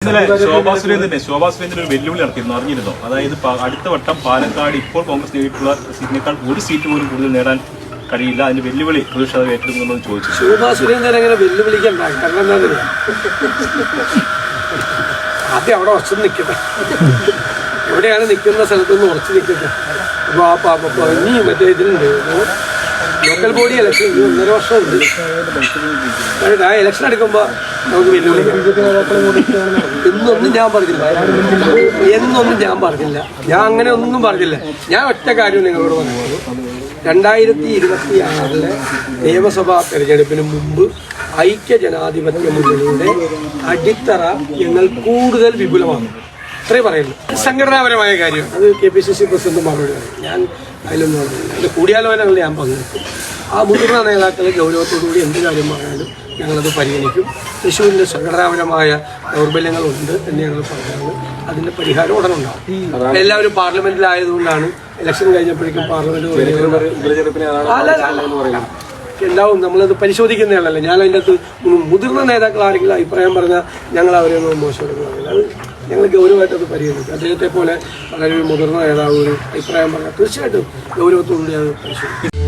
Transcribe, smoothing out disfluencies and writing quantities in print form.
ശോഭാ സുരേന്ദ്രൻ ഒരു വെല്ലുവിളി നടത്തിയിരുന്നു, അറിഞ്ഞിരുന്നോ? അതായത് അടുത്ത വട്ടം പാലക്കാട് ഇപ്പോൾ കോൺഗ്രസ് നേരിട്ടുള്ള സീറ്റിനേക്കാൾ ഒരു സീറ്റ് പോലും കൂടുതൽ നേടാൻ കഴിയില്ല, അതിന്റെ വെല്ലുവിളി പ്രതിപക്ഷ ഏറ്റെടുക്കുന്നുള്ളത് ചോദിച്ചു. ശോഭാ സുരേന്ദ്രൻ അങ്ങനെ വെല്ലുവിളിക്കണ്ട. കാരണം എന്താ, ആദ്യം അവിടെ ഉറച്ചു നിൽക്കട്ടെ, എവിടെയാണ് നിൽക്കുന്ന സ്ഥലത്തൊന്ന് ഉറച്ചു നിൽക്കട്ടെ. അപ്പോൾ ഇനി മറ്റേ ഇതിലുണ്ട് ലോക്കൽ ബോഡി ഇലക്ഷൻ, 1.5 വർഷമുണ്ട്. ആ ഇലക്ഷൻ എടുക്കുമ്പോൾ നമുക്ക് വെല്ലുവിളിക്കാം. എന്നൊന്നും ഞാൻ പറഞ്ഞില്ല, ഞാൻ അങ്ങനെ ഒന്നും പറഞ്ഞില്ല. ഞാൻ ഒറ്റ കാര്യം നിങ്ങളോട് പറയുന്നത്, 2026 നിയമസഭാ തെരഞ്ഞെടുപ്പിന് മുമ്പ് ഐക്യ ജനാധിപത്യ മുന്നണിയുടെ അടിത്തറ ഞങ്ങൾ കൂടുതൽ വിപുലമാകും. അത്രയും പറയുന്നു. സംഘടനാപരമായ കാര്യം അത് KPCC പ്രസിഡന്റ് മറുപടി പറയും. ഞാൻ അതിലൊന്നും പറഞ്ഞില്ല. അതിൻ്റെ കൂടിയാലോചനകൾ ഞാൻ പങ്കെടുക്കും. ആ മുതിർന്ന നേതാക്കളെ ഗൗരവത്തോടുകൂടി എന്ത് കാര്യം പറഞ്ഞാലും ഞങ്ങളത് പരിഗണിക്കും. തൃശ്ശൂരിൻ്റെ സംഘടനാപരമായ ദൗർബല്യങ്ങളുണ്ട് എന്ന് ഞങ്ങൾ പറഞ്ഞാൽ അതിൻ്റെ പരിഹാരം ഉടനുണ്ടാകും. എല്ലാവരും പാർലമെന്റിലായതുകൊണ്ടാണ് ഇലക്ഷൻ കഴിഞ്ഞപ്പോഴേക്കും പാർലമെന്റ് ഉണ്ടാവും. നമ്മളത് പരിശോധിക്കുന്നതാണല്ലോ. ഞാൻ അതിൻ്റെ അകത്ത് മുതിർന്ന നേതാക്കൾ ആരെങ്കിലും അഭിപ്രായം പറഞ്ഞാൽ ഞങ്ങൾ അവരെയൊന്നും മോശമെടുക്കുന്നില്ല. അത് ഞങ്ങൾ ഗൗരവമായിട്ടത് പരിഗണിക്കും. അദ്ദേഹത്തെ പോലെ വളരെ മുതിർന്ന നേതാവ് ഒരു അഭിപ്രായം പറഞ്ഞാൽ തീർച്ചയായിട്ടും ഗൗരവത്തോടുകൂടി അത് പരിശോധിക്കും.